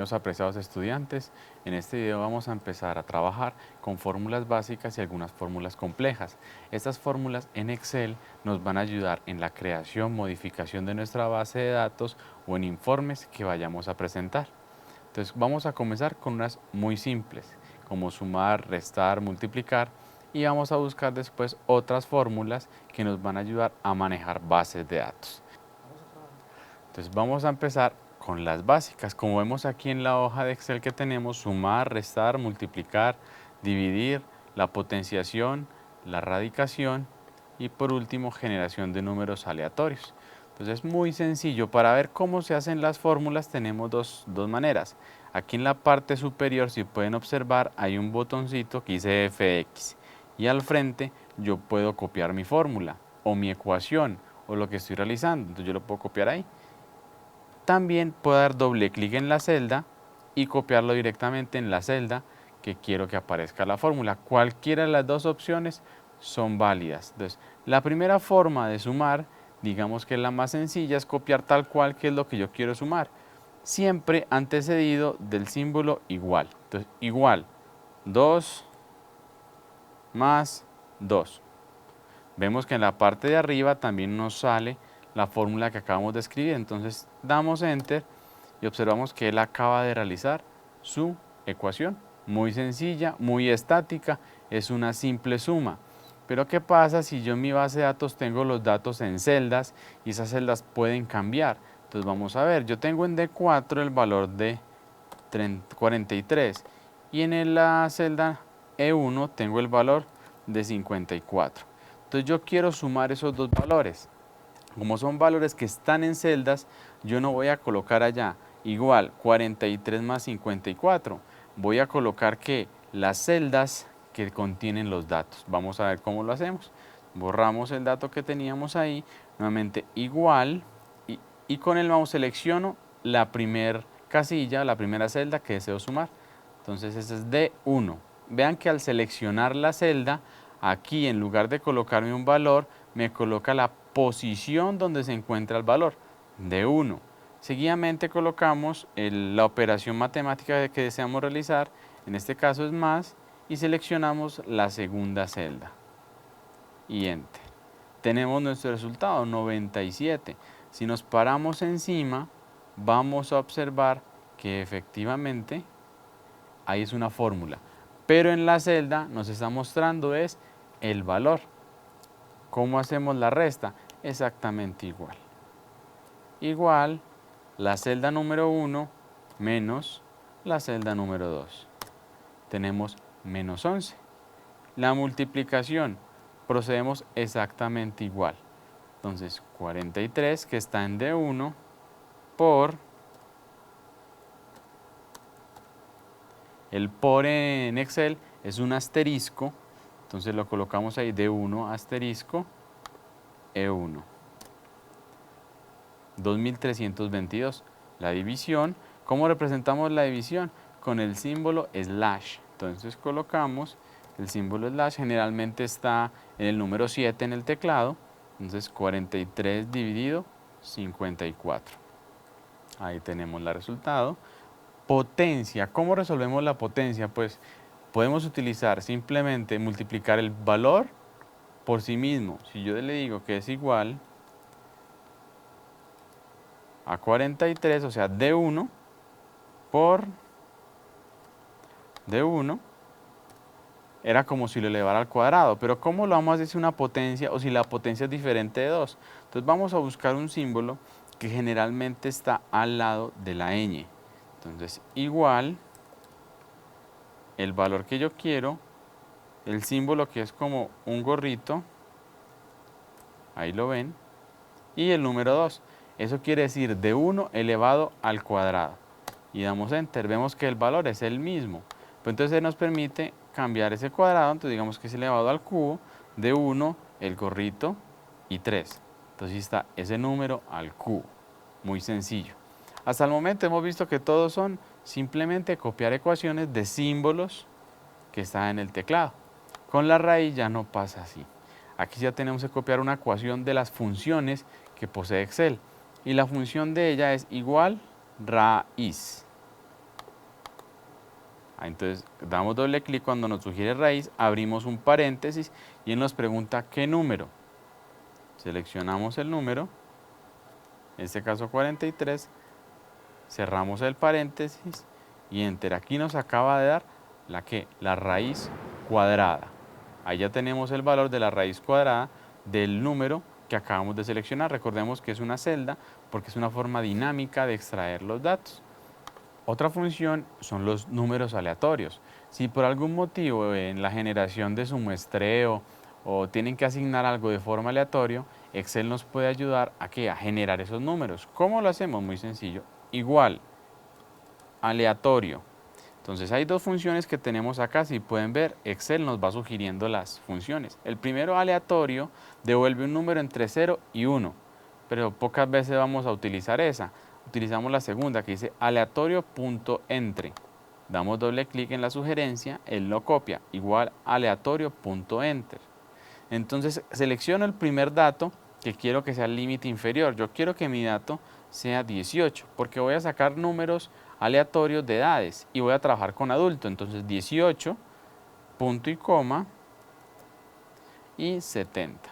Bienvenidos apreciados estudiantes. En este video vamos a empezar a trabajar con fórmulas básicas y algunas fórmulas complejas. Estas fórmulas en Excel nos van a ayudar en la creación, modificación de nuestra base de datos o en informes que vayamos a presentar. Entonces vamos a comenzar con unas muy simples, como sumar, restar, multiplicar, y vamos a buscar después otras fórmulas que nos van a ayudar a manejar bases de datos. Entonces vamos a empezar con las básicas. Como vemos aquí en la hoja de Excel que tenemos, sumar, restar, multiplicar, dividir, la potenciación, la radicación y por último generación de números aleatorios. Entonces es muy sencillo. Para ver cómo se hacen las fórmulas tenemos dos maneras. Aquí en la parte superior, si pueden observar, hay un botoncito que dice FX y al frente yo puedo copiar mi fórmula o mi ecuación o lo que estoy realizando. Entonces yo lo puedo copiar ahí. También puedo dar doble clic en la celda y copiarlo directamente en la celda que quiero que aparezca la fórmula. Cualquiera de las dos opciones son válidas. Entonces, la primera forma de sumar, digamos que es la más sencilla, es copiar tal cual que es lo que yo quiero sumar, siempre antecedido del símbolo igual. Entonces, igual, 2 más 2. Vemos que en la parte de arriba también nos sale la fórmula que acabamos de escribir. Entonces damos Enter y observamos que él acaba de realizar su ecuación. Muy sencilla, muy estática, es una simple suma. Pero ¿qué pasa si yo en mi base de datos tengo los datos en celdas y esas celdas pueden cambiar? Entonces vamos a ver, yo tengo en D4 el valor de 43 y en la celda E1 tengo el valor de 54. Entonces yo quiero sumar esos dos valores. Como son valores que están en celdas, yo no voy a colocar allá igual 43 más 54. Voy a colocar que las celdas que contienen los datos. Vamos a ver cómo lo hacemos. Borramos el dato que teníamos ahí, nuevamente igual, y con el mouse selecciono la primera casilla, la primera celda que deseo sumar. Entonces ese es D1. Vean que al seleccionar la celda, aquí en lugar de colocarme un valor, me coloca la posición donde se encuentra el valor, D1. Seguidamente colocamos la operación matemática que deseamos realizar, en este caso es más, y seleccionamos la segunda celda y Enter. Tenemos nuestro resultado, 97. Si nos paramos encima, vamos a observar que efectivamente ahí es una fórmula, pero en la celda nos está mostrando es el valor. ¿Cómo hacemos la resta? Exactamente igual. Igual la celda número 1 menos la celda número 2. Tenemos menos 11. La multiplicación, procedemos exactamente igual. Entonces 43 que está en D1 por, el por en Excel es un asterisco, entonces lo colocamos ahí, D1 asterisco E1. 2322. La división, ¿cómo representamos la división? Con el símbolo slash. Entonces colocamos el símbolo slash, generalmente está en el número 7 en el teclado, entonces 43 dividido 54. Ahí tenemos el resultado. Potencia, ¿cómo resolvemos la potencia? Pues podemos utilizar simplemente multiplicar el valor por sí mismo. Si yo le digo que es igual a 43, o sea, D1 por D1, era como si lo elevara al cuadrado, pero ¿cómo lo vamos a hacer si una potencia o si la potencia es diferente de 2? Entonces vamos a buscar un símbolo que generalmente está al lado de la ñ. Entonces igual el valor que yo quiero, el símbolo que es como un gorrito, ahí lo ven, y el número 2. Eso quiere decir de 1 elevado al cuadrado. Y damos Enter, vemos que el valor es el mismo. Pues entonces nos permite cambiar ese cuadrado, entonces digamos que es elevado al cubo, de 1, el gorrito, y 3. Entonces está ese número al cubo. Muy sencillo. Hasta el momento hemos visto que todos son simplemente copiar ecuaciones de símbolos que están en el teclado. Con la raíz ya no pasa así. Aquí ya tenemos que copiar una ecuación de las funciones que posee Excel. Y la función de ella es igual raíz. Entonces damos doble clic cuando nos sugiere raíz, abrimos un paréntesis y él nos pregunta qué número. Seleccionamos el número, en este caso 43, cerramos el paréntesis y enter. Aquí nos acaba de dar la raíz cuadrada. Ahí ya tenemos el valor de la raíz cuadrada del número que acabamos de seleccionar. Recordemos que es una celda porque es una forma dinámica de extraer los datos. Otra función son los números aleatorios. Si por algún motivo en la generación de su muestreo o tienen que asignar algo de forma aleatoria, Excel nos puede ayudar a generar esos números. ¿Cómo lo hacemos? Muy sencillo. Igual, aleatorio. Entonces hay dos funciones que tenemos acá. Si pueden ver, Excel nos va sugiriendo las funciones. El primero, aleatorio, devuelve un número entre 0 y 1, pero pocas veces vamos a utilizar esa. Utilizamos la segunda que dice aleatorio.entre. Damos doble clic en la sugerencia, él lo copia, igual aleatorio.enter. Entonces selecciono el primer dato que quiero que sea el límite inferior. Yo quiero que mi dato sea 18 porque voy a sacar números aleatorios de edades y voy a trabajar con adulto. Entonces 18, punto y coma y 70.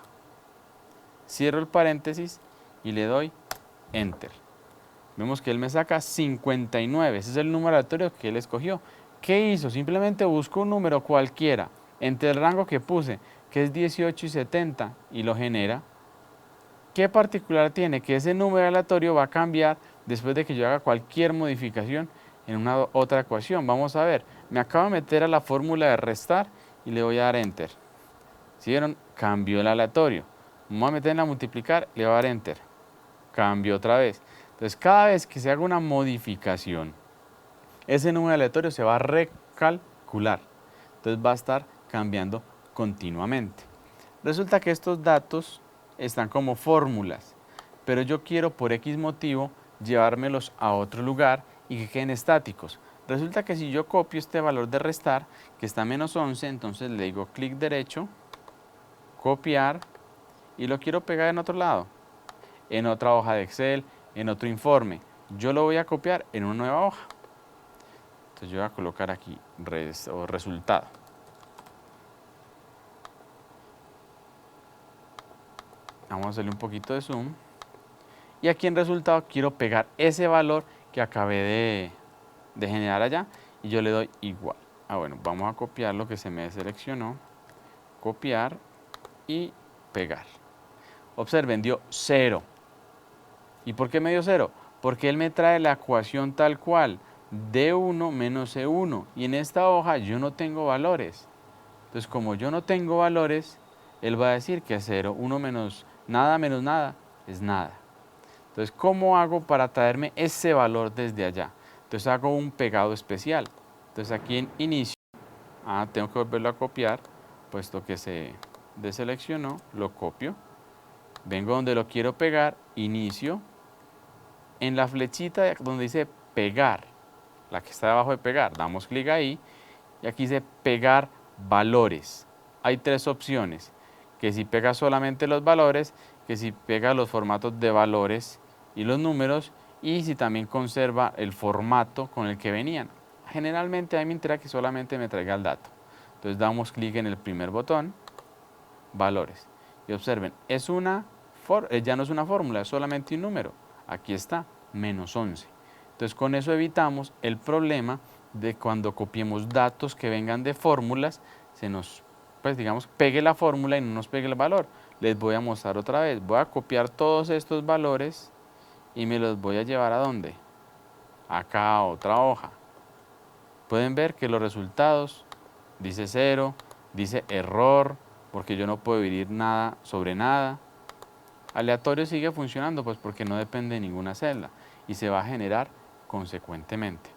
Cierro el paréntesis y le doy enter. Vemos que él me saca 59, ese es el número aleatorio que él escogió. ¿Qué hizo? Simplemente busco un número cualquiera entre el rango que puse, que es 18 y 70, y lo genera. ¿Qué particular tiene? Que ese número aleatorio va a cambiar después de que yo haga cualquier modificación en una otra ecuación. Vamos a ver, me acabo de meter a la fórmula de restar y le voy a dar enter. ¿Sí vieron? Cambió el aleatorio. Me voy a meter en la multiplicar, le voy a dar enter. Cambió otra vez. Entonces, cada vez que se haga una modificación, ese número aleatorio se va a recalcular. Entonces, va a estar cambiando continuamente. Resulta que estos datos están como fórmulas, pero yo quiero por X motivo llevármelos a otro lugar y que queden estáticos. Resulta que si yo copio este valor de restar, que está menos 11, entonces le digo clic derecho, copiar, y lo quiero pegar en otro lado, en otra hoja de Excel, en otro informe. Yo lo voy a copiar en una nueva hoja. Entonces yo voy a colocar aquí resultado. Vamos a hacerle un poquito de zoom. Y aquí en resultado quiero pegar ese valor que acabé de generar allá y yo le doy igual. Bueno, vamos a copiar lo que se me seleccionó, copiar y pegar. Observen, dio 0. ¿Y por qué me dio 0? Porque él me trae la ecuación tal cual, D1 menos E1, y en esta hoja yo no tengo valores. Entonces, como yo no tengo valores, él va a decir que 0, 1 menos nada es nada. Entonces, ¿cómo hago para traerme ese valor desde allá? Entonces hago un pegado especial. Entonces aquí en inicio, tengo que volverlo a copiar, puesto que se deseleccionó, lo copio. Vengo donde lo quiero pegar, inicio. En la flechita donde dice pegar, la que está debajo de pegar, damos clic ahí y aquí dice pegar valores. Hay tres opciones, que si pega solamente los valores, que si pega los formatos de valores y los números, y si también conserva el formato con el que venían. Generalmente a mí me interesa que solamente me traiga el dato. Entonces damos clic en el primer botón, valores. Y observen, ya no es una fórmula, es solamente un número. Aquí está, menos 11. Entonces con eso evitamos el problema de cuando copiemos datos que vengan de fórmulas, se nos, pegue la fórmula y no nos pegue el valor. Les voy a mostrar otra vez. Voy a copiar todos estos valores y me los voy a llevar ¿a dónde? Acá a otra hoja. Pueden ver que los resultados dice 0, dice error, porque yo no puedo dividir nada sobre nada. Aleatorio sigue funcionando, pues porque no depende de ninguna celda y se va a generar consecuentemente.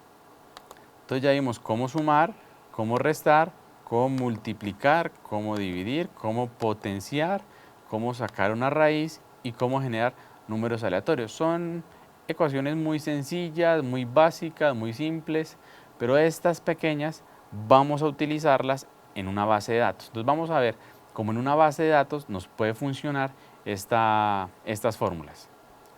Entonces ya vimos cómo sumar, cómo restar, cómo multiplicar, cómo dividir, cómo potenciar, cómo sacar una raíz y cómo generar números aleatorios. Son ecuaciones muy sencillas, muy básicas, muy simples, pero estas pequeñas vamos a utilizarlas en una base de datos. Entonces vamos a ver cómo en una base de datos nos puede funcionar estas fórmulas.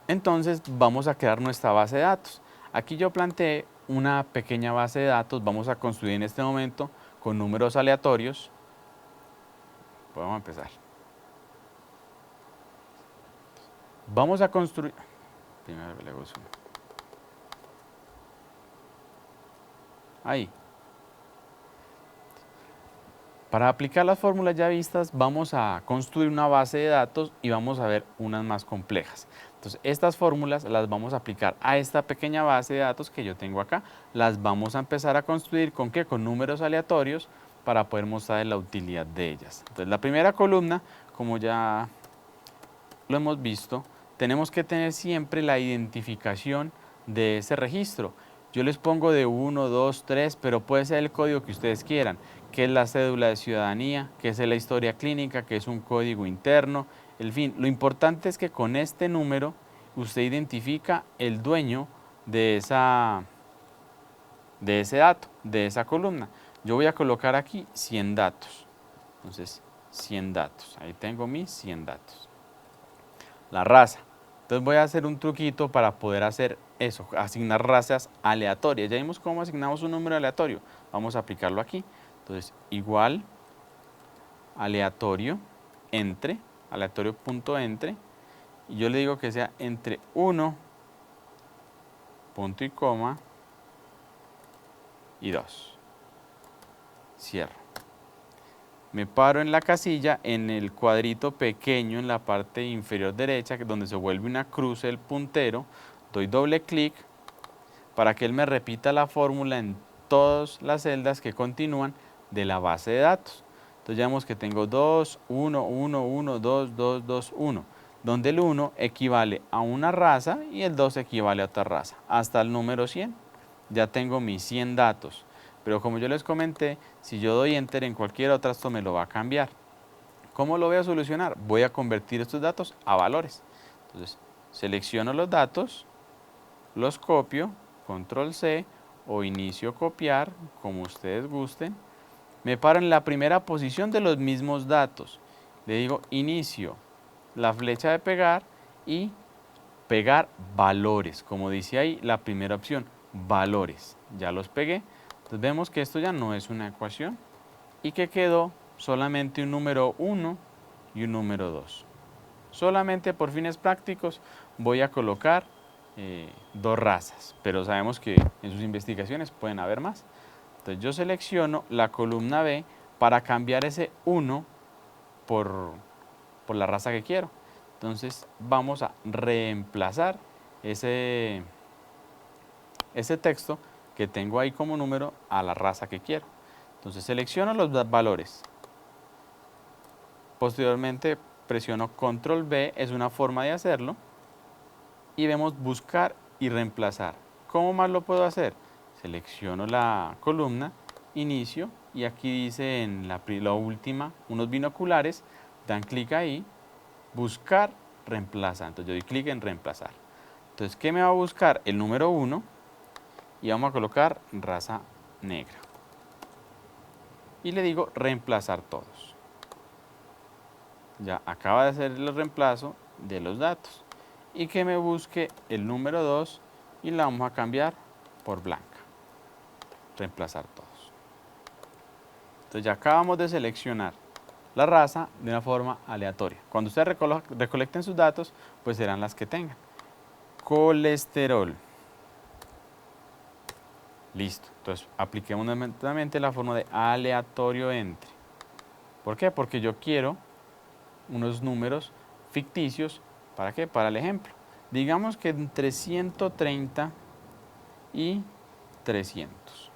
Entonces vamos a crear nuestra base de datos. Aquí yo planteé una pequeña base de datos, vamos a construir en este momento con números aleatorios. Vamos a empezar. Vamos a construir, primero le hago zoom. Ahí. Para aplicar las fórmulas ya vistas, vamos a construir una base de datos y vamos a ver unas más complejas. Entonces, estas fórmulas las vamos a aplicar a esta pequeña base de datos que yo tengo acá. Las vamos a empezar a construir ¿con qué? Con números aleatorios para poder mostrar la utilidad de ellas. Entonces, la primera columna, como ya lo hemos visto, tenemos que tener siempre la identificación de ese registro. Yo les pongo de 1, 2, 3, pero puede ser el código que ustedes quieran, que es la cédula de ciudadanía, que es la historia clínica, que es un código interno, en fin, lo importante es que con este número usted identifica el dueño de ese dato, de esa columna. Yo voy a colocar aquí 100 datos, entonces 100 datos, ahí tengo mis 100 datos. La raza. Entonces voy a hacer un truquito para poder hacer eso, asignar razas aleatorias. Ya vimos cómo asignamos un número aleatorio. Vamos a aplicarlo aquí. Entonces, igual, aleatorio, entre, aleatorio.entre, y yo le digo que sea entre 1, punto y coma, y 2. Cierro. Me paro en la casilla, en el cuadrito pequeño en la parte inferior derecha, donde se vuelve una cruz el puntero, doy doble clic para que él me repita la fórmula en todas las celdas que continúan de la base de datos. Entonces ya vemos que tengo 2, 1, 1, 1, 2, 2, 2, 1, donde el 1 equivale a una raza y el 2 equivale a otra raza, hasta el número 100. Ya tengo mis 100 datos. Pero como yo les comenté, si yo doy Enter en cualquier otra, esto me lo va a cambiar. ¿Cómo lo voy a solucionar? Voy a convertir estos datos a valores. Entonces, selecciono los datos, los copio, control C o inicio copiar, como ustedes gusten. Me paro en la primera posición de los mismos datos. Le digo inicio, la flecha de pegar y pegar valores. Como dice ahí, la primera opción, valores. Ya los pegué. Entonces vemos que esto ya no es una ecuación y que quedó solamente un número 1 y un número 2. Solamente por fines prácticos voy a colocar dos razas, pero sabemos que en sus investigaciones pueden haber más. Entonces yo selecciono la columna B para cambiar ese 1 por la raza que quiero. Entonces vamos a reemplazar ese texto que tengo ahí como número a la raza que quiero. Entonces selecciono los valores. Posteriormente presiono control B, es una forma de hacerlo. Y vemos buscar y reemplazar. ¿Cómo más lo puedo hacer? Selecciono la columna, inicio, y aquí dice en la última, unos binoculares, dan clic ahí, buscar, reemplazar. Entonces yo doy clic en reemplazar. Entonces, ¿qué me va a buscar? El número 1. Y vamos a colocar raza negra. Y le digo reemplazar todos. Ya acaba de hacer el reemplazo de los datos. Y que me busque el número 2 y la vamos a cambiar por blanca. Reemplazar todos. Entonces ya acabamos de seleccionar la raza de una forma aleatoria. Cuando ustedes recolecten sus datos, pues serán las que tengan. Colesterol. Listo. Entonces, apliquemos nuevamente la forma de aleatorio entre. ¿Por qué? Porque yo quiero unos números ficticios. ¿Para qué? Para el ejemplo. Digamos que entre 130 y 300.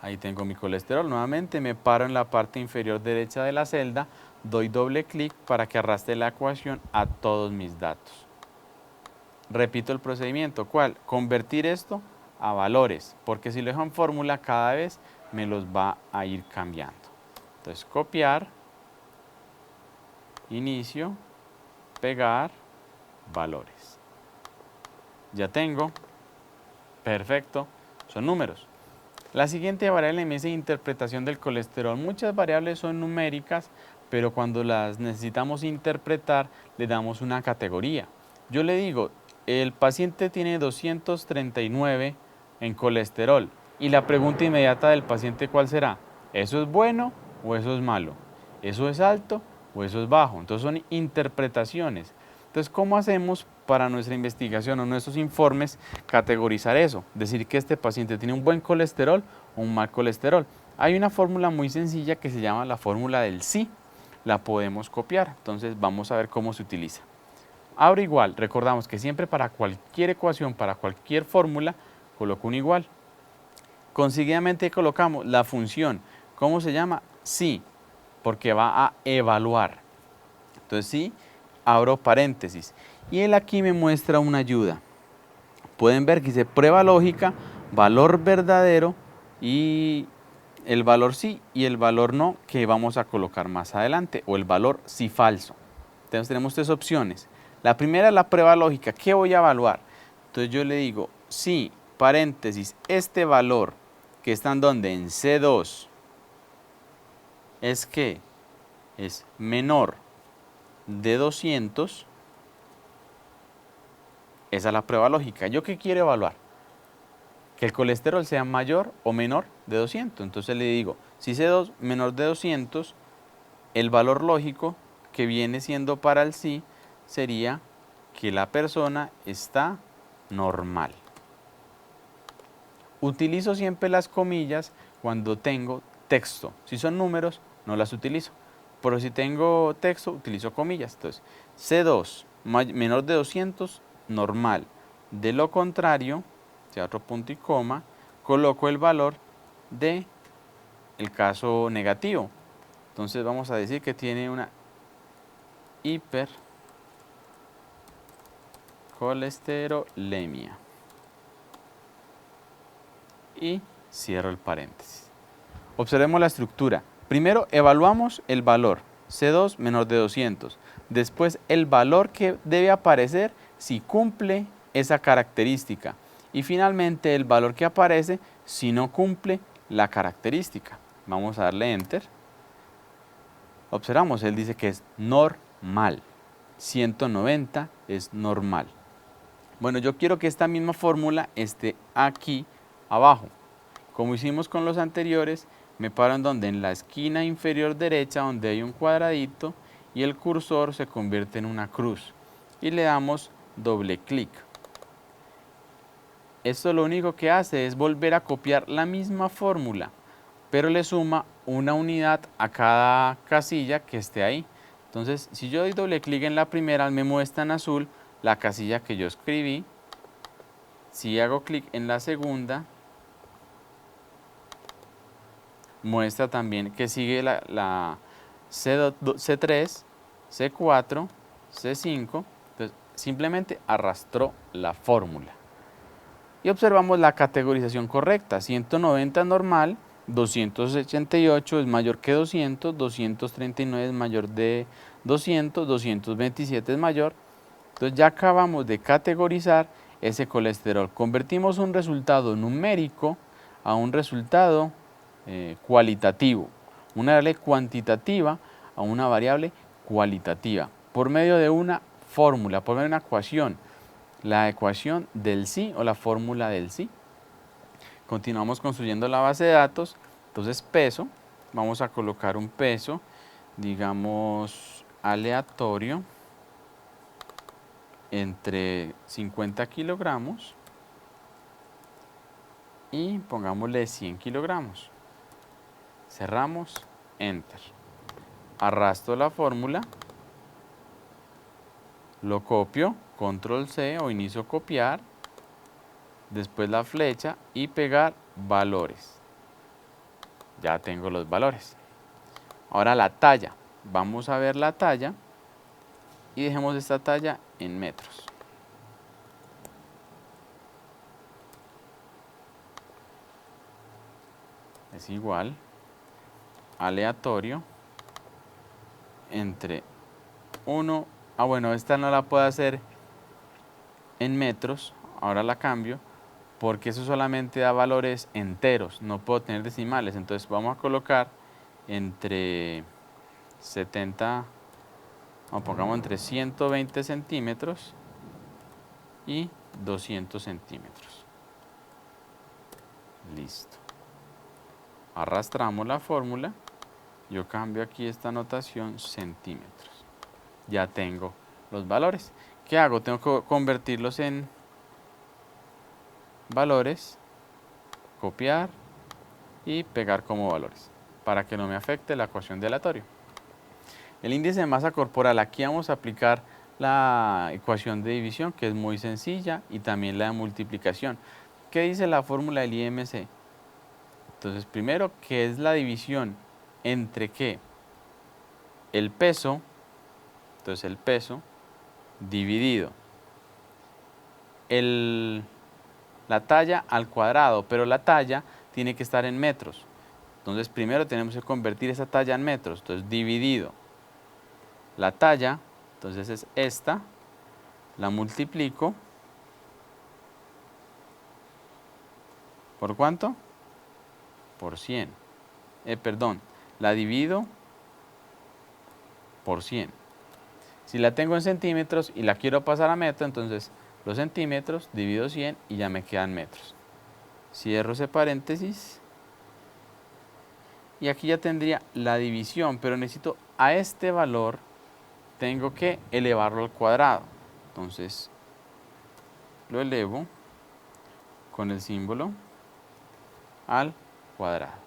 Ahí tengo mi colesterol. Nuevamente me paro en la parte inferior derecha de la celda, doy doble clic para que arrastre la ecuación a todos mis datos. Repito el procedimiento, ¿cuál? Convertir esto a valores, porque si lo dejo en fórmula cada vez me los va a ir cambiando. Entonces copiar, inicio, pegar, valores. Ya tengo, perfecto, son números. La siguiente variable me dice interpretación del colesterol. Muchas variables son numéricas, pero cuando las necesitamos interpretar le damos una categoría. Yo le digo, el paciente tiene 239 en colesterol y la pregunta inmediata del paciente, ¿cuál será? ¿Eso es bueno o eso es malo? ¿Eso es alto o eso es bajo? Entonces son interpretaciones. Entonces, ¿cómo hacemos para nuestra investigación o nuestros informes categorizar eso? Decir que este paciente tiene un buen colesterol o un mal colesterol. Hay una fórmula muy sencilla que se llama la fórmula del sí. La podemos copiar. Entonces, vamos a ver cómo se utiliza. Abro igual. Recordamos que siempre para cualquier ecuación, para cualquier fórmula, coloco un igual. Conseguidamente colocamos la función. ¿Cómo se llama? Sí, porque va a evaluar. Entonces, sí, abro paréntesis. Y él aquí me muestra una ayuda. Pueden ver que dice prueba lógica, valor verdadero y el valor sí y el valor no que vamos a colocar más adelante, o el valor sí falso. Entonces tenemos tres opciones. La primera es la prueba lógica. ¿Qué voy a evaluar? Entonces yo le digo, sí, paréntesis, este valor que está en donde, en C2, es que es menor de 200. Esa es la prueba lógica. ¿Yo qué quiero evaluar? Que el colesterol sea mayor o menor de 200. Entonces le digo, si C2 menor de 200, el valor lógico que viene siendo para el sí sería que la persona está normal. Utilizo siempre las comillas cuando tengo texto. Si son números, no las utilizo. Pero si tengo texto, utilizo comillas. Entonces, C2 menor de 200, normal. De lo contrario, sea otro punto y coma, coloco el valor de el caso negativo. Entonces vamos a decir que tiene una hipercolesterolemia. Y cierro el paréntesis. Observemos la estructura. Primero evaluamos el valor, C2 menor de 200. Después el valor que debe aparecer si cumple esa característica. Y finalmente el valor que aparece si no cumple la característica. Vamos a darle Enter. Observamos, él dice que es normal. 190 es normal. Bueno, yo quiero que esta misma fórmula esté aquí abajo. Como hicimos con los anteriores, me paro en donde, en la esquina inferior derecha, donde hay un cuadradito y el cursor se convierte en una cruz. Y le damos doble clic. Esto lo único que hace es volver a copiar la misma fórmula, pero le suma una unidad a cada casilla que esté ahí. Entonces, si yo doy doble clic en la primera, me muestra en azul la casilla que yo escribí. Si hago clic en la segunda, muestra también que sigue la C3, C4, C5. Entonces, simplemente arrastró la fórmula. Y observamos la categorización correcta. 190 normal, 288 es mayor que 200, 239 es mayor de 200, 227 es mayor. Entonces ya acabamos de categorizar ese colesterol. Convertimos un resultado numérico a un resultado cualitativo. Una variable cuantitativa a una variable cualitativa. Por medio de una fórmula, por medio de una ecuación. La ecuación del sí o la fórmula del sí. Continuamos construyendo la base de datos. Entonces peso, vamos a colocar un peso, digamos aleatorio, entre 50 kilogramos y pongámosle 100 kilogramos. Cerramos, Enter. Arrastro la fórmula, lo copio, Control C o inicio copiar, después la flecha y pegar valores. Ya tengo los valores. Ahora la talla. Vamos a ver la talla y dejemos esta talla en metros. Es igual, aleatorio, entre 1, bueno, esta no la puedo hacer en metros, ahora la cambio, porque eso solamente da valores enteros, no puedo tener decimales. Entonces vamos a colocar entre 70, pongamos entre 120 centímetros y 200 centímetros. Listo. Arrastramos la fórmula. Yo cambio aquí esta notación centímetros. Ya tengo los valores. ¿Qué hago? Tengo que convertirlos en valores, copiar y pegar como valores para que no me afecte la ecuación de aleatorio. El índice de masa corporal, aquí vamos a aplicar la ecuación de división, que es muy sencilla, y también la de multiplicación. ¿Qué dice la fórmula del IMC? Entonces, primero, ¿qué es la división entre qué? El peso, entonces el peso dividido la talla al cuadrado, pero la talla tiene que estar en metros. Entonces, primero tenemos que convertir esa talla en metros, entonces dividido la talla, entonces es esta, la multiplico, ¿por cuánto? Por 100. Perdón, la divido por 100. Si la tengo en centímetros y la quiero pasar a metro, entonces los centímetros divido 100 y ya me quedan metros. Cierro ese paréntesis. Y aquí ya tendría la división, pero necesito a este valor, tengo que elevarlo al cuadrado. Entonces, lo elevo con el símbolo al cuadrado.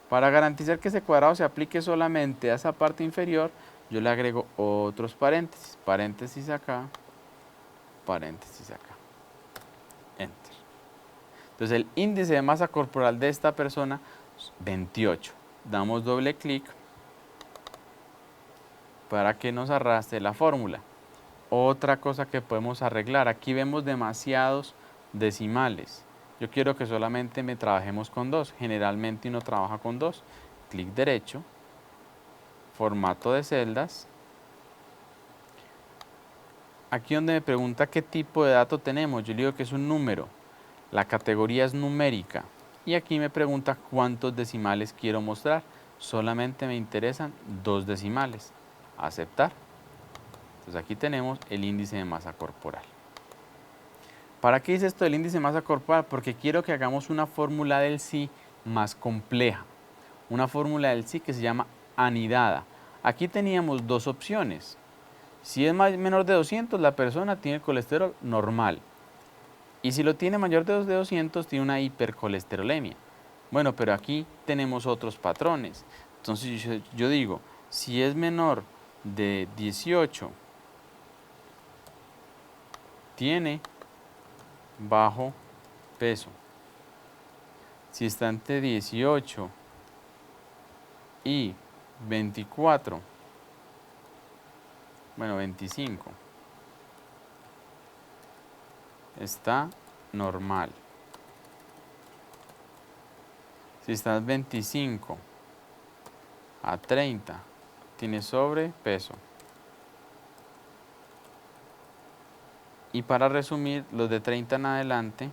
Para garantizar que ese cuadrado se aplique solamente a esa parte inferior, yo le agrego otros paréntesis. Paréntesis acá, paréntesis acá. Enter. Entonces, el índice de masa corporal de esta persona es 28. Damos doble clic para que nos arrastre la fórmula. Otra cosa que podemos arreglar, aquí vemos demasiados decimales. Yo quiero que solamente me trabajemos con 2. Generalmente uno trabaja con 2. Clic derecho, formato de celdas. Aquí donde me pregunta qué tipo de dato tenemos, yo le digo que es un número. La categoría es numérica. Y aquí me pregunta cuántos decimales quiero mostrar. Solamente me interesan 2 decimales. Aceptar. Entonces aquí tenemos el índice de masa corporal. ¿Para qué hice esto del índice de masa corporal? Porque quiero que hagamos una fórmula del psi más compleja. Una fórmula del psi que se llama anidada. Aquí teníamos 2 opciones. Si es menor de 200, la persona tiene el colesterol normal. Y si lo tiene mayor de 200, tiene una hipercolesterolemia. Bueno, pero aquí tenemos otros patrones. Entonces yo digo, si es menor de 18, tiene bajo peso. Si está entre 18 y 24, bueno, 25, está normal. Si estás 25 a 30, tiene sobrepeso. Y para resumir, los de 30 en adelante,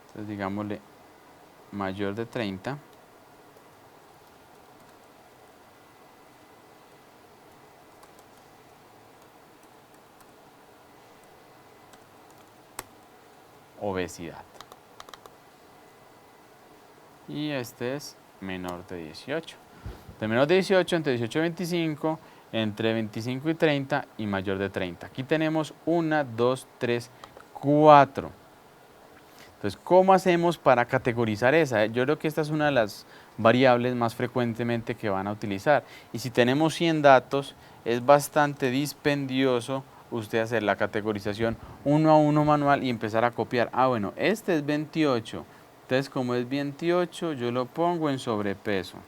entonces digámosle mayor de 30, obesidad. Y este es menor de 18. De menor de 18, entre 18 y 25, entre 25 y 30 y mayor de 30. Aquí tenemos 1, 2, 3, 4. Entonces, ¿cómo hacemos para categorizar esa? Yo creo que esta es una de las variables más frecuentemente que van a utilizar. Y si tenemos 100 datos, es bastante dispendioso usted hacer la categorización uno a uno manual y empezar a copiar. Ah, bueno, este es 28. Entonces, como es 28, yo lo pongo en sobrepeso.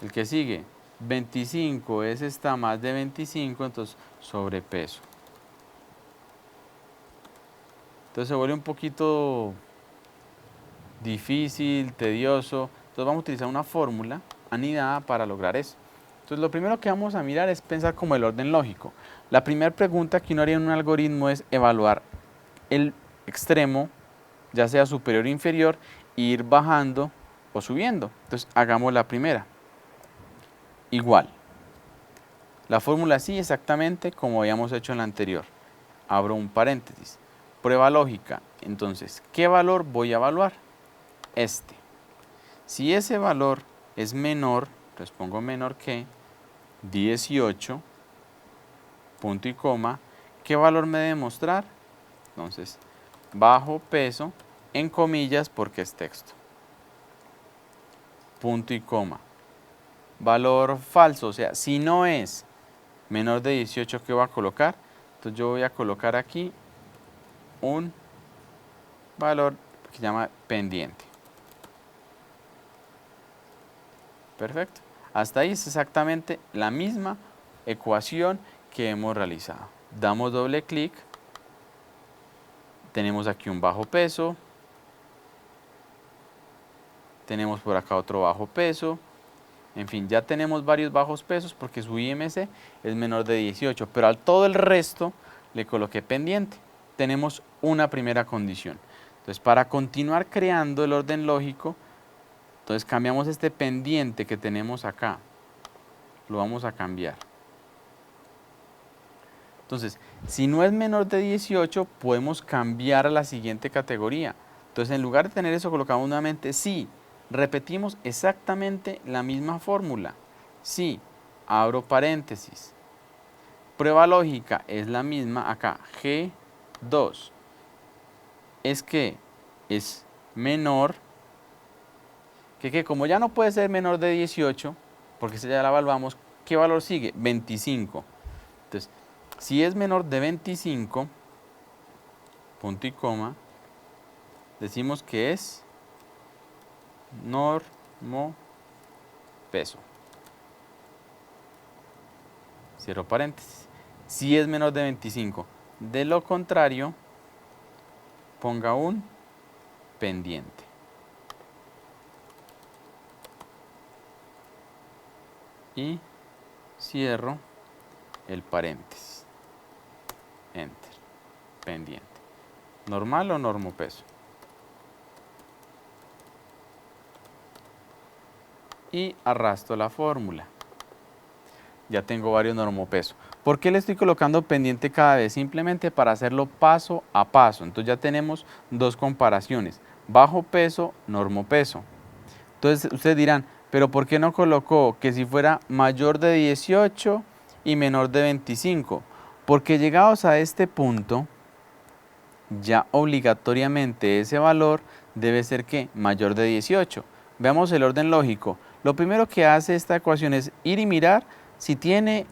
El que sigue, 25, ese está más de 25, entonces sobrepeso. Entonces se vuelve un poquito difícil, tedioso. Entonces vamos a utilizar una fórmula anidada para lograr eso. Entonces lo primero que vamos a mirar es pensar como el orden lógico. La primera pregunta que uno haría en un algoritmo es evaluar el extremo, ya sea superior o inferior, e ir bajando o subiendo. Entonces hagamos la primera. Igual. La fórmula sí exactamente como habíamos hecho en la anterior. Abro un paréntesis. Prueba lógica. Entonces, ¿qué valor voy a evaluar? Este. Si ese valor es menor, entonces pongo menor que 18, punto y coma, ¿qué valor me debe mostrar? Entonces, bajo peso, en comillas porque es texto. Punto y coma. Valor falso, o sea, si no es menor de 18, ¿qué voy a colocar? Entonces yo voy a colocar aquí un valor que se llama pendiente. Perfecto. Hasta ahí es exactamente la misma ecuación que hemos realizado. Damos doble clic, tenemos aquí un bajo peso, tenemos por acá otro bajo peso, en fin, ya tenemos varios bajos pesos porque su IMC es menor de 18, pero al todo el resto le coloqué pendiente. Tenemos una primera condición. Entonces, para continuar creando el orden lógico, entonces cambiamos este pendiente que tenemos acá, lo vamos a cambiar. Entonces, si no es menor de 18, podemos cambiar a la siguiente categoría. Entonces, en lugar de tener eso, colocamos nuevamente sí. Repetimos exactamente la misma fórmula. Sí, abro paréntesis. Prueba lógica es la misma acá. G2 es que es menor, que como ya no puede ser menor de 18, porque ya la evaluamos, ¿qué valor sigue? 25. Entonces, si es menor de 25, punto y coma, decimos que es normo peso. Cierro paréntesis. Si es menor de 25. De lo contrario, ponga un pendiente. Y cierro el paréntesis. Enter. Pendiente. ¿Normal o normopeso? Y arrastro la fórmula. Ya tengo varios normopesos. ¿Por qué le estoy colocando pendiente cada vez? Simplemente para hacerlo paso a paso. Entonces ya tenemos dos comparaciones. Bajo peso, normopeso. Entonces ustedes dirán, pero ¿por qué no colocó que si fuera mayor de 18 y menor de 25? Porque llegados a este punto, ya obligatoriamente ese valor debe ser ¿qué? Mayor de 18. Veamos el orden lógico. Lo primero que hace esta ecuación es ir y mirar si tiene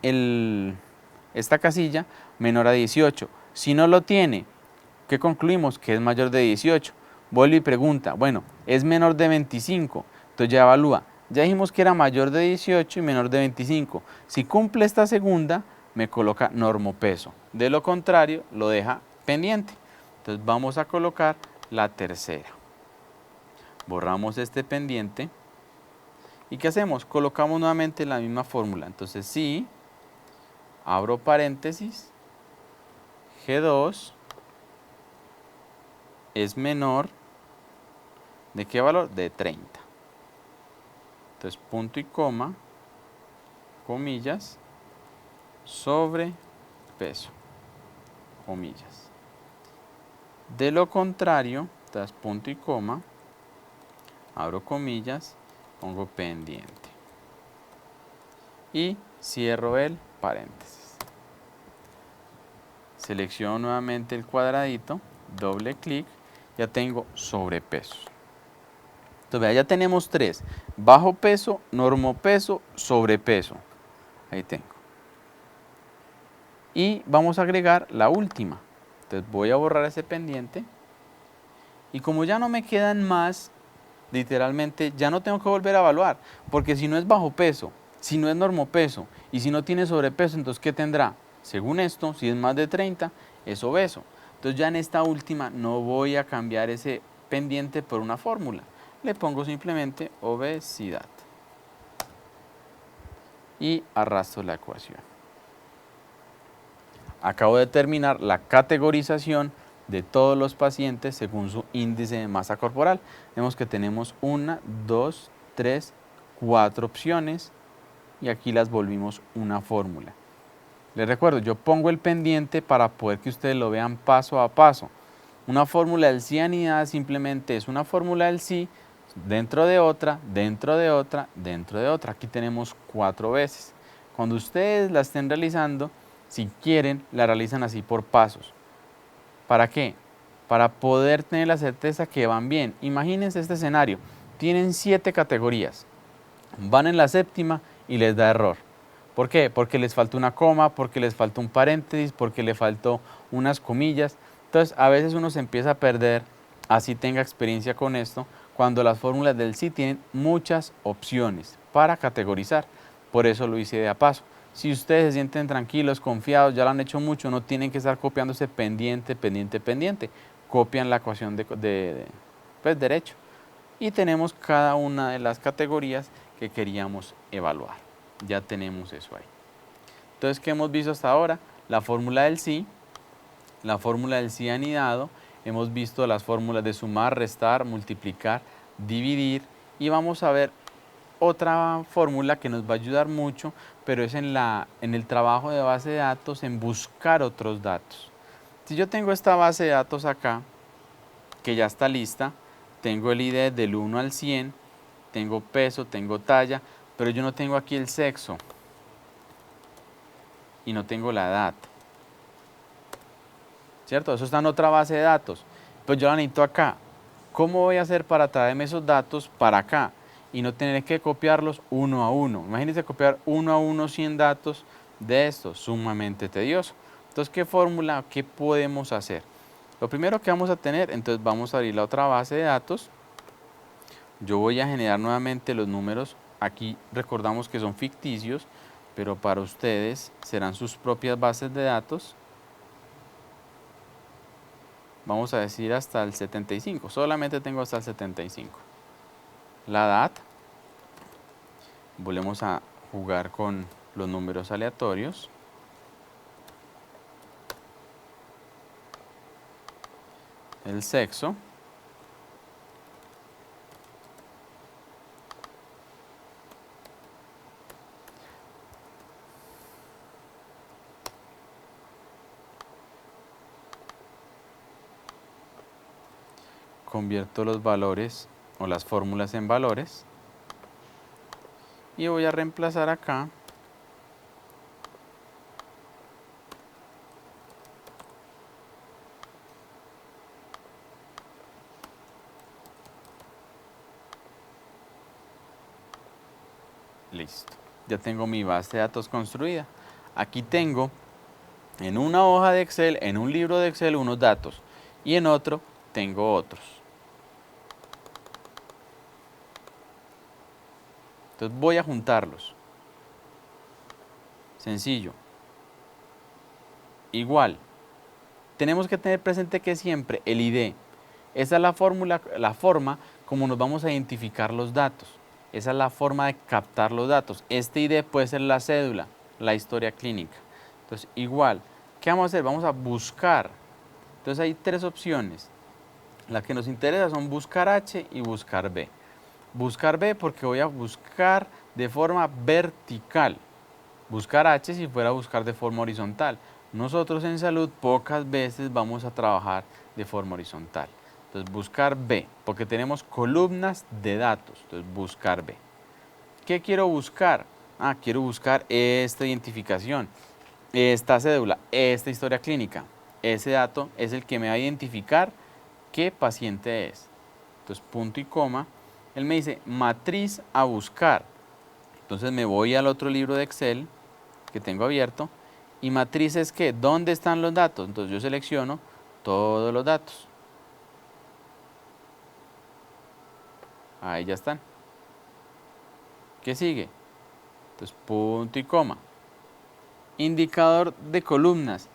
esta casilla menor a 18. Si no lo tiene, ¿qué concluimos? Que es mayor de 18. Vuelve y pregunta, bueno, es menor de 25. Entonces ya evalúa. Ya dijimos que era mayor de 18 y menor de 25. Si cumple esta segunda, me coloca normopeso. De lo contrario, lo deja pendiente. Entonces vamos a colocar la tercera. Borramos este pendiente. ¿Y qué hacemos? Colocamos nuevamente la misma fórmula. Entonces sí, abro paréntesis, G2 es menor, ¿de qué valor? De 30. Entonces punto y coma, comillas, sobre peso, comillas. De lo contrario, entonces punto y coma, abro comillas, pongo pendiente. Y cierro el paréntesis. Selecciono nuevamente el cuadradito, doble clic, ya tengo sobrepeso. Entonces, vea, ya tenemos tres: bajo peso, normopeso, sobrepeso. Ahí tengo. Y vamos a agregar la última. Entonces voy a borrar ese pendiente. Y como ya no me quedan más, literalmente ya no tengo que volver a evaluar. Porque si no es bajo peso, si no es normopeso y si no tiene sobrepeso, entonces ¿qué tendrá? Según esto, si es más de 30, es obeso. Entonces ya en esta última no voy a cambiar ese pendiente por una fórmula. Le pongo simplemente obesidad. Y arrastro la ecuación. Acabo de terminar la categorización de todos los pacientes según su índice de masa corporal. Vemos que tenemos 1, 2, 3, 4 opciones y aquí las volvimos una fórmula. Les recuerdo, yo pongo el pendiente para poder que ustedes lo vean paso a paso. Una fórmula del cianidad simplemente es una fórmula del sí dentro de otra, dentro de otra, dentro de otra. Aquí tenemos 4 veces. Cuando ustedes la estén realizando, si quieren, la realizan así por pasos. ¿Para qué? Para poder tener la certeza que van bien. Imagínense este escenario. Tienen 7 categorías. Van en la séptima y les da error. ¿Por qué? Porque les faltó una coma, porque les faltó un paréntesis, porque le faltó unas comillas. Entonces, a veces uno se empieza a perder, así tenga experiencia con esto, cuando las fórmulas del sí tienen muchas opciones para categorizar. Por eso lo hice de a paso. Si ustedes se sienten tranquilos, confiados, ya lo han hecho mucho, no tienen que estar copiándose pendiente, pendiente, pendiente. Copian la ecuación pues, derecho. Y tenemos cada una de las categorías que queríamos evaluar. Ya tenemos eso ahí. Entonces, ¿qué hemos visto hasta ahora? La fórmula del sí, la fórmula del sí anidado, hemos visto las fórmulas de sumar, restar, multiplicar, dividir y vamos a ver otra fórmula que nos va a ayudar mucho, pero es en el trabajo de base de datos, en buscar otros datos. Si yo tengo esta base de datos acá, que ya está lista, tengo el ID del 1 al 100, tengo peso, tengo talla, pero yo no tengo aquí el sexo y no tengo la edad, ¿cierto? Eso está en otra base de datos, pues yo la necesito acá. ¿Cómo voy a hacer para traerme esos datos para acá y no tener que copiarlos uno a uno? Imagínense copiar uno a uno 100 datos de esto, sumamente tedioso. Entonces, ¿qué fórmula, qué podemos hacer? Lo primero que vamos a tener, entonces vamos a abrir la otra base de datos. Yo voy a generar nuevamente los números. Aquí recordamos que son ficticios, pero para ustedes serán sus propias bases de datos. Vamos a decir hasta el 75, solamente tengo hasta el 75. La edad, volvemos a jugar con los números aleatorios. El sexo. Convierto los valores o las fórmulas en valores y voy a reemplazar acá listo, ya tengo mi base de datos construida. Aquí tengo en una hoja de Excel, en un libro de Excel unos datos y en otro tengo otros. Entonces voy a juntarlos. Sencillo. Igual, tenemos que tener presente que siempre el ID, esa es la fórmula, la forma como nos vamos a identificar los datos. Esa es la forma de captar los datos. Este ID puede ser la cédula, la historia clínica. Entonces, igual, ¿qué vamos a hacer? Vamos a buscar. Entonces hay 3 opciones. Las que nos interesan son buscar H y buscar B. Buscar B porque voy a buscar de forma vertical. Buscar H si fuera a buscar de forma horizontal. Nosotros en salud pocas veces vamos a trabajar de forma horizontal. Entonces buscar B, porque tenemos columnas de datos. Entonces buscar B. ¿Qué quiero buscar? Quiero buscar esta identificación, esta cédula, esta historia clínica. Ese dato es el que me va a identificar qué paciente es. Entonces punto y coma. Él me dice matriz a buscar. Entonces me voy al otro libro de Excel que tengo abierto y matriz es que ¿dónde están los datos? Entonces yo selecciono todos los datos. Ahí ya están. ¿Qué sigue? Entonces punto y coma. Indicador de columnas.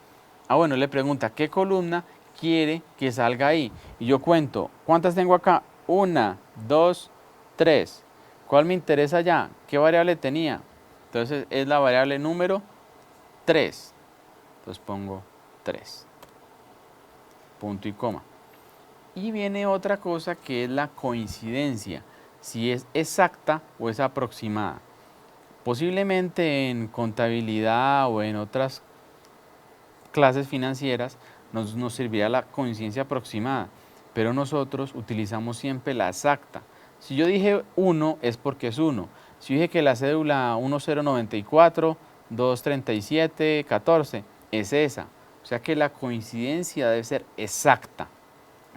Bueno, le pregunta ¿qué columna quiere que salga ahí? Y yo cuento, ¿cuántas tengo acá? 1, 2, 3. ¿Cuál me interesa ya? ¿Qué variable tenía? Entonces es la variable número 3. Entonces pongo 3. Punto y coma. Y viene otra cosa que es la coincidencia, si es exacta o es aproximada. Posiblemente en contabilidad o en otras clases financieras nos servirá la coincidencia aproximada, pero nosotros utilizamos siempre la exacta. Si yo dije 1 es porque es 1. Si dije que la cédula 1094, 237, 14 es esa. O sea que la coincidencia debe ser exacta.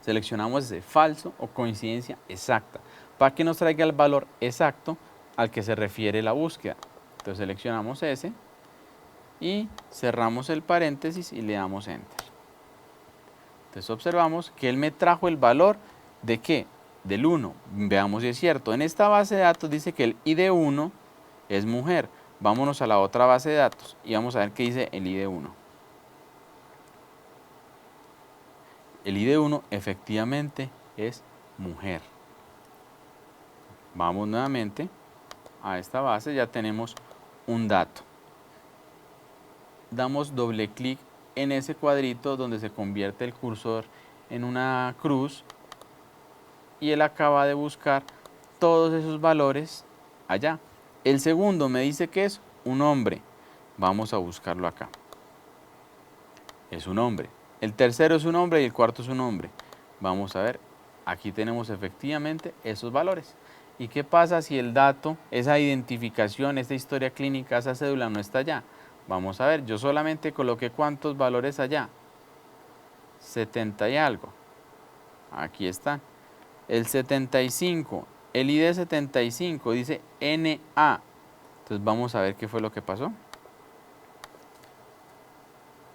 Seleccionamos ese falso o coincidencia exacta para que nos traiga el valor exacto al que se refiere la búsqueda. Entonces seleccionamos ese y cerramos el paréntesis y le damos Enter. Entonces observamos que él me trajo el valor de ¿qué? Del 1. Veamos si es cierto. En esta base de datos dice que el ID1 es mujer. Vámonos a la otra base de datos y vamos a ver qué dice el ID1. El ID1 efectivamente es mujer. Vamos nuevamente a esta base, ya tenemos un dato. Damos doble clic en ese cuadrito donde se convierte el cursor en una cruz y él acaba de buscar todos esos valores allá. El segundo me dice que es un hombre. Vamos a buscarlo acá. Es un hombre. El tercero es un hombre y el cuarto es un hombre. Vamos a ver, aquí tenemos efectivamente esos valores. ¿Y qué pasa si el dato, esa identificación, esta historia clínica, esa cédula no está allá? Vamos a ver, yo solamente coloqué cuántos valores allá. 70 y algo. Aquí están. El 75, el ID 75 dice NA. Entonces vamos a ver qué fue lo que pasó.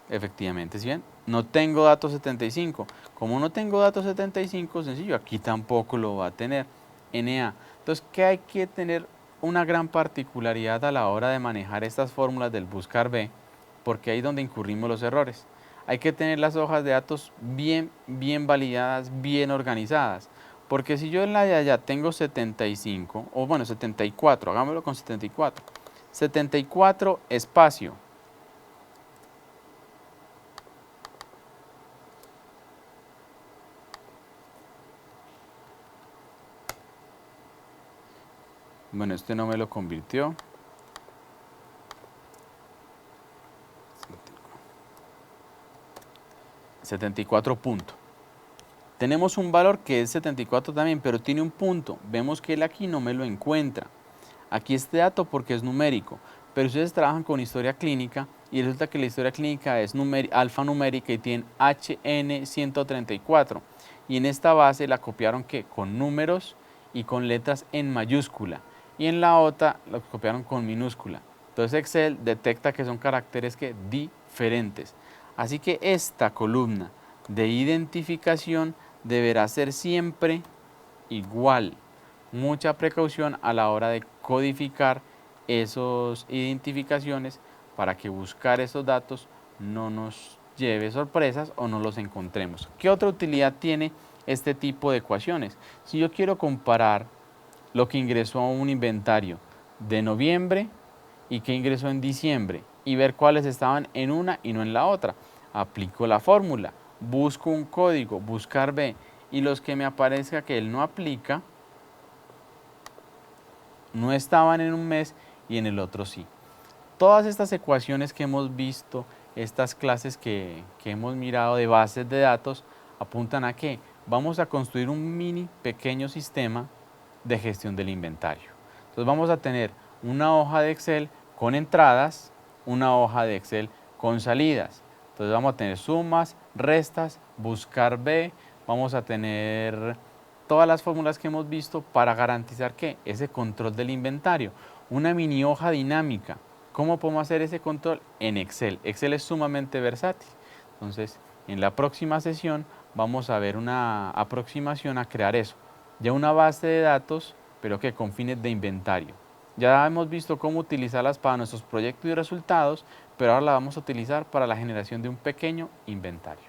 Efectivamente, ¿sí ven? No tengo datos 75. Como no tengo datos 75, sencillo, aquí tampoco lo va a tener. NA. Entonces, ¿qué hay que tener? Una gran particularidad a la hora de manejar estas fórmulas del buscar B, porque ahí es donde incurrimos los errores. Hay que tener las hojas de datos bien validadas, bien organizadas. Porque si yo en la de allá tengo 75, o bueno, 74, hagámoslo con 74. 74 espacio. Bueno, este no me lo convirtió. 74 punto. Tenemos un valor que es 74 también, pero tiene un punto. Vemos que él aquí no me lo encuentra. Aquí este dato porque es numérico, pero ustedes trabajan con historia clínica y resulta que la historia clínica es alfanumérica y tiene HN134. Y en esta base la copiaron ¿qué? Con números y con letras en mayúscula. Y en la otra la copiaron con minúscula. Entonces Excel detecta que son caracteres que diferentes. Así que esta columna de identificación deberá ser siempre igual. Mucha precaución a la hora de codificar esas identificaciones para que buscar esos datos no nos lleve sorpresas o no los encontremos. ¿Qué otra utilidad tiene este tipo de ecuaciones? Si yo quiero comparar lo que ingresó a un inventario de noviembre y que ingresó en diciembre y ver cuáles estaban en una y no en la otra, aplico la fórmula, busco un código, buscar B, y los que me aparezca que él no aplica, no estaban en un mes y en el otro sí. Todas estas ecuaciones que hemos visto, estas clases que hemos mirado de bases de datos, apuntan a que vamos a construir un mini pequeño sistema de gestión del inventario. Entonces vamos a tener una hoja de Excel con entradas, una hoja de Excel con salidas. Entonces vamos a tener sumas, restas, buscar B, vamos a tener todas las fórmulas que hemos visto para garantizar que ese control del inventario, una mini hoja dinámica. ¿Cómo podemos hacer ese control? En Excel. Excel es sumamente versátil. Entonces, en la próxima sesión vamos a ver una aproximación a crear eso. Ya una base de datos, pero que con fines de inventario. Ya hemos visto cómo utilizarlas para nuestros proyectos y resultados, pero ahora la vamos a utilizar para la generación de un pequeño inventario.